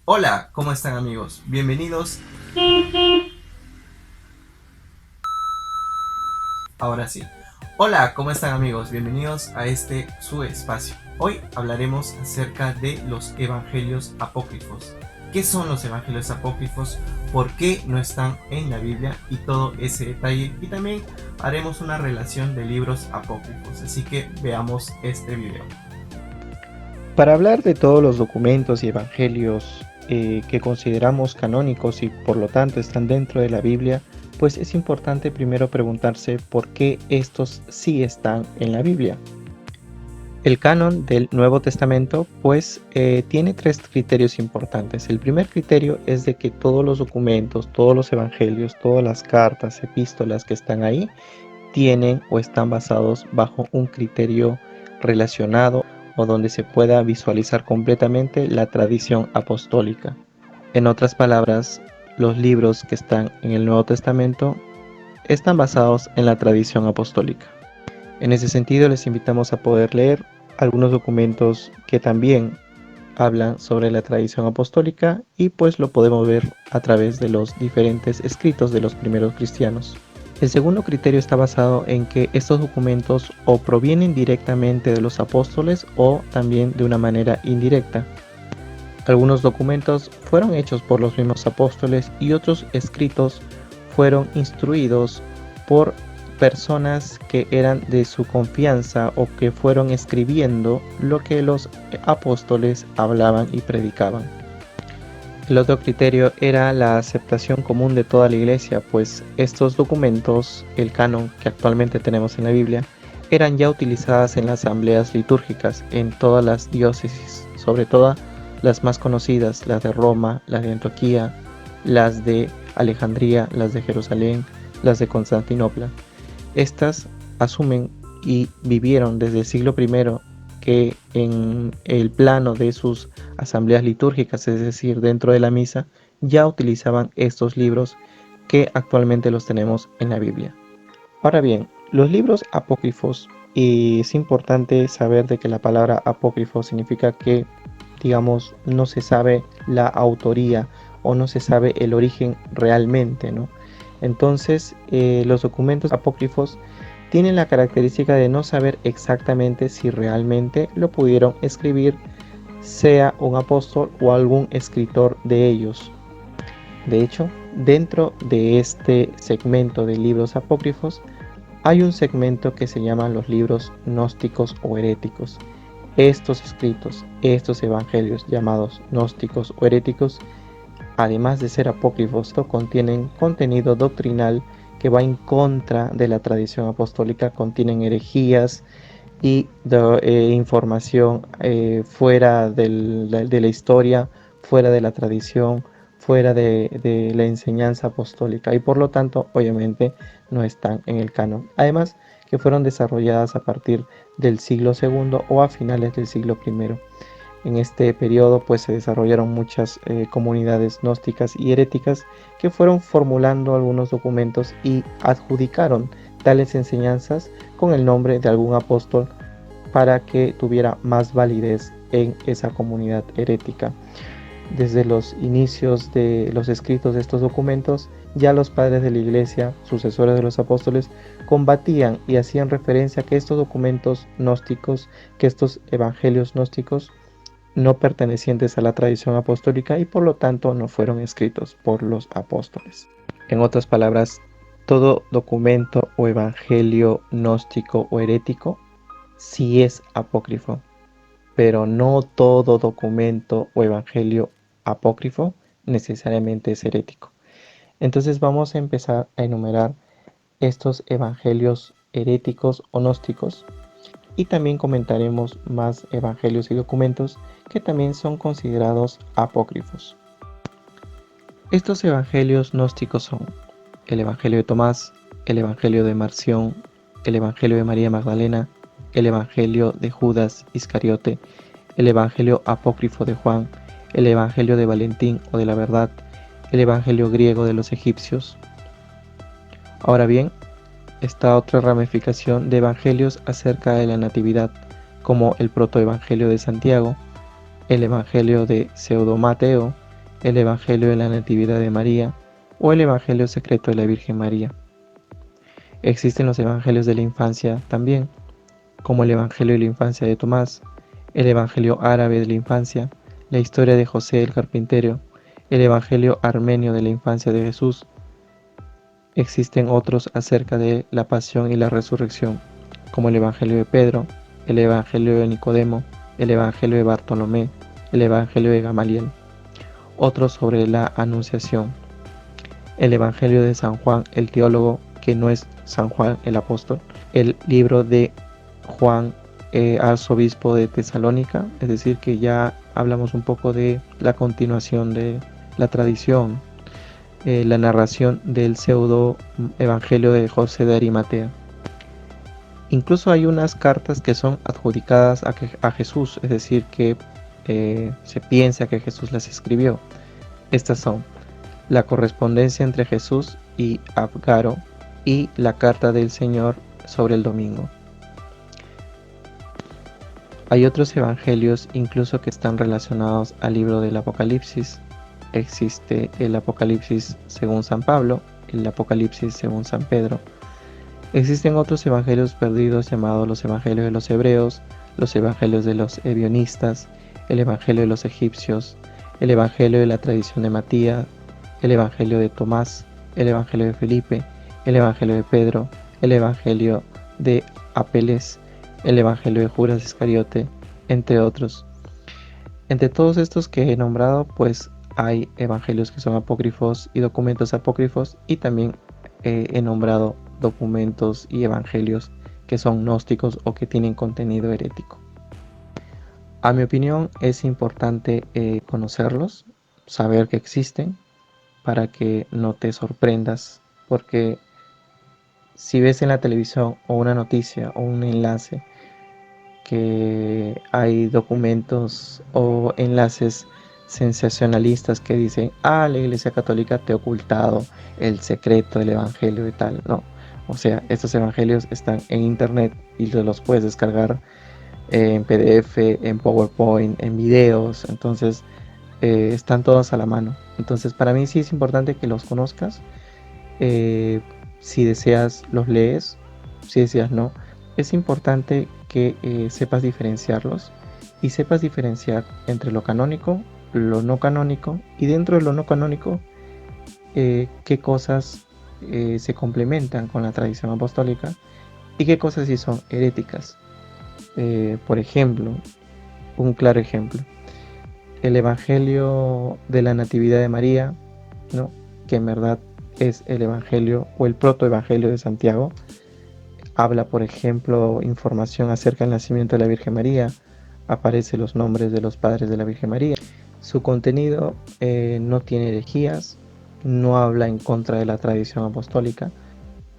Hola, ¿cómo están amigos? Bienvenidos. Ahora sí. Hola, ¿cómo están amigos? Bienvenidos a este su espacio. Hoy hablaremos acerca de los evangelios apócrifos. ¿Qué son los evangelios apócrifos? ¿Por qué no están en la Biblia? Y todo ese detalle. Y también haremos una relación de libros apócrifos. Así que veamos este video. Para hablar de todos los documentos y evangelios que consideramos canónicos y por lo tanto están dentro de la Biblia, pues es importante primero preguntarse por qué estos sí están en la Biblia. El canon del Nuevo Testamento pues tiene tres criterios importantes. El primer criterio es de que todos los documentos, todos los evangelios, todas las cartas, epístolas que están ahí tienen o están basados bajo un criterio relacionado o donde se pueda visualizar completamente la tradición apostólica. En otras palabras, los libros que están en el Nuevo Testamento están basados en la tradición apostólica. En ese sentido, les invitamos a poder leer algunos documentos que también hablan sobre la tradición apostólica y pues lo podemos ver a través de los diferentes escritos de los primeros cristianos. El segundo criterio está basado en que estos documentos o provienen directamente de los apóstoles o también de una manera indirecta. Algunos documentos fueron hechos por los mismos apóstoles y otros escritos fueron instruidos por personas que eran de su confianza o que fueron escribiendo lo que los apóstoles hablaban y predicaban. El otro criterio era la aceptación común de toda la iglesia, pues estos documentos, el canon que actualmente tenemos en la Biblia, eran ya utilizadas en las asambleas litúrgicas en todas las diócesis, sobre todo las más conocidas, las de Roma, las de Antioquía, las de Alejandría, las de Jerusalén, las de Constantinopla. Estas asumen y vivieron desde el siglo I que en el plano de sus asambleas litúrgicas, es decir, dentro de la misa, ya utilizaban estos libros que actualmente los tenemos en la Biblia. Ahora bien, los libros apócrifos, y es importante saber de que la palabra apócrifo significa que, digamos, no se sabe la autoría o no se sabe el origen realmente, ¿no? Entonces, los documentos apócrifos tienen la característica de no saber exactamente si realmente lo pudieron escribir sea un apóstol o algún escritor de ellos. De hecho, dentro de este segmento de libros apócrifos hay un segmento que se llama los libros gnósticos o heréticos. Estos escritos, estos evangelios llamados gnósticos o heréticos, además de ser apócrifos, contienen contenido doctrinal que va en contra de la tradición apostólica, contienen herejías y información fuera de la historia, fuera de la tradición, fuera de la enseñanza apostólica y por lo tanto obviamente no están en el canon. Además que fueron desarrolladas a partir del siglo II o a finales del siglo I. En este periodo pues se desarrollaron muchas comunidades gnósticas y heréticas que fueron formulando algunos documentos y adjudicaron tales enseñanzas con el nombre de algún apóstol para que tuviera más validez en esa comunidad herética. Desde los inicios de los escritos de estos documentos, ya los padres de la iglesia, sucesores de los apóstoles, combatían y hacían referencia a que estos documentos gnósticos, que estos evangelios gnósticos, no pertenecientes a la tradición apostólica y por lo tanto no fueron escritos por los apóstoles. En otras palabras, todo documento o evangelio gnóstico o herético sí es apócrifo, pero no todo documento o evangelio apócrifo necesariamente es herético. Entonces vamos a empezar a enumerar estos evangelios heréticos o gnósticos y también comentaremos más evangelios y documentos que también son considerados apócrifos. Estos evangelios gnósticos son el Evangelio de Tomás, el Evangelio de Marción, el Evangelio de María Magdalena, el Evangelio de Judas Iscariote, el Evangelio apócrifo de Juan, el Evangelio de Valentín o de la Verdad, el Evangelio griego de los egipcios. Ahora bien, está otra ramificación de evangelios acerca de la Natividad, como el protoevangelio de Santiago, el Evangelio de Pseudo Mateo, el Evangelio de la Natividad de María o el Evangelio secreto de la Virgen María. Existen los Evangelios de la infancia también, como el Evangelio de la infancia de Tomás, el Evangelio árabe de la infancia, la historia de José el carpintero, el Evangelio armenio de la infancia de Jesús. Existen otros acerca de la pasión y la resurrección, como el Evangelio de Pedro, el Evangelio de Nicodemo, el Evangelio de Bartolomé, el Evangelio de Gamaliel. Otros sobre la Anunciación, el Evangelio de San Juan el teólogo, que no es San Juan el apóstol, el libro de Juan, arzobispo de Tesalónica, es decir, que ya hablamos un poco de la continuación de la tradición, la narración del pseudo Evangelio de José de Arimatea. Incluso hay unas cartas que son adjudicadas a Jesús, es decir, que se piensa que Jesús las escribió. Estas son la correspondencia entre Jesús y Abgaro y la carta del Señor sobre el domingo. Hay otros evangelios incluso que están relacionados al libro del Apocalipsis. Existe el Apocalipsis según San Pablo, el Apocalipsis según San Pedro. Existen otros evangelios perdidos llamados los evangelios de los hebreos, los evangelios de los ebionistas, el evangelio de los egipcios, el evangelio de la tradición de Matías, el evangelio de Tomás, el evangelio de Felipe, el evangelio de Pedro, el evangelio de Apeles, el evangelio de Judas Iscariote, entre otros. Entre todos estos que he nombrado, pues hay evangelios que son apócrifos y documentos apócrifos, y también he nombrado documentos y evangelios que son gnósticos o que tienen contenido herético. A mi opinión es importante conocerlos, saber que existen, para que no te sorprendas, porque si ves en la televisión o una noticia o un enlace que hay documentos o enlaces sensacionalistas que dicen, la Iglesia Católica te ha ocultado el secreto del Evangelio y tal, no. O sea, estos evangelios están en internet y los puedes descargar en PDF, en PowerPoint, en videos, entonces están todos a la mano. Entonces para mí sí es importante que los conozcas. Si deseas los lees, si deseas no. Es importante que sepas diferenciarlos y sepas diferenciar entre lo canónico, lo no canónico, y dentro de lo no canónico qué cosas se complementan con la tradición apostólica y qué cosas sí son heréticas. Por ejemplo, un claro ejemplo, el Evangelio de la Natividad de María, ¿no?, que en verdad es el Evangelio o el protoevangelio de Santiago, habla, por ejemplo, información acerca del nacimiento de la Virgen María, aparecen los nombres de los padres de la Virgen María. Su contenido no tiene herejías, no habla en contra de la tradición apostólica,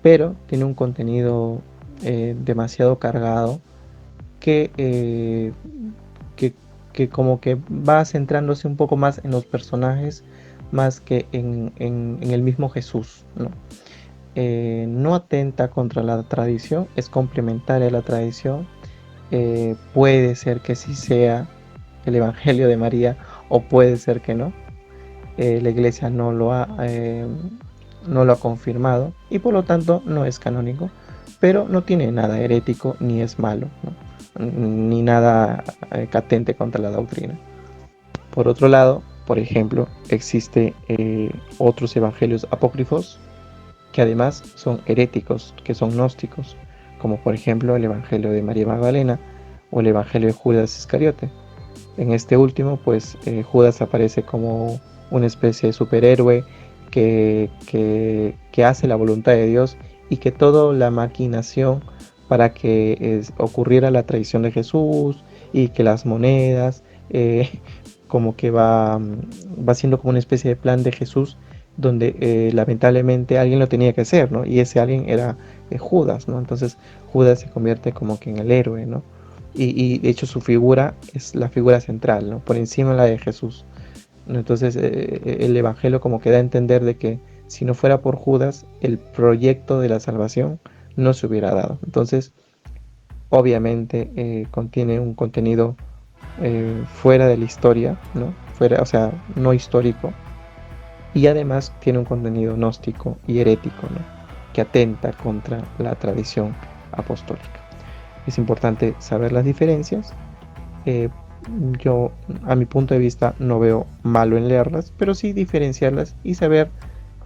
pero tiene un contenido demasiado cargado que como que va centrándose un poco más en los personajes más que en el mismo Jesús, ¿no? No atenta contra la tradición, es complementaria a la tradición. Puede ser que sí sea el Evangelio de María o puede ser que no. La Iglesia no lo ha confirmado y por lo tanto no es canónico, pero no tiene nada herético ni es malo, ¿no?, ni nada catente contra la doctrina. Por otro lado, por ejemplo, existe otros evangelios apócrifos que además son heréticos, que son gnósticos, como por ejemplo el Evangelio de María Magdalena o el Evangelio de Judas Iscariote. En este último, pues Judas aparece como una especie de superhéroe que hace la voluntad de Dios y que toda la maquinación para que ocurriera la traición de Jesús y que las monedas como que va siendo como una especie de plan de Jesús donde lamentablemente alguien lo tenía que hacer, ¿no? Y ese alguien era Judas, ¿no? Entonces Judas se convierte como que en el héroe, ¿no? Y de hecho su figura es la figura central, ¿no?, por encima de la de Jesús. Entonces el Evangelio como que da a entender de que si no fuera por Judas, el proyecto de la salvación no se hubiera dado. Entonces, obviamente contiene un contenido fuera de la historia, ¿no?, fuera, o sea, no histórico, y además tiene un contenido gnóstico y herético, ¿no? Que atenta contra la tradición apostólica. Es importante saber las diferencias. Eh, yo, a mi punto de vista, no veo malo en leerlas, pero sí diferenciarlas y saber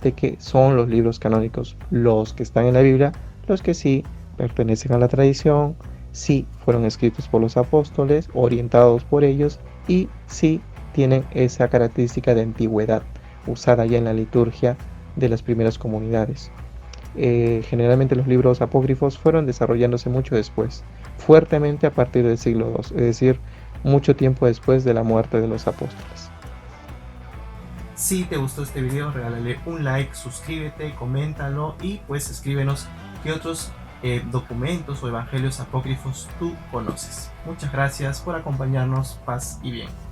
de que son los libros canónicos los que están en la Biblia, los que sí pertenecen a la tradición, sí fueron escritos por los apóstoles, orientados por ellos y sí tienen esa característica de antigüedad usada ya en la liturgia de las primeras comunidades. Generalmente los libros apócrifos fueron desarrollándose mucho después, fuertemente a partir del siglo II, es decir, mucho tiempo después de la muerte de los apóstoles. Si te gustó este video, regálale un like, suscríbete, coméntalo y pues escríbenos qué otros documentos o evangelios apócrifos tú conoces. Muchas gracias por acompañarnos, paz y bien.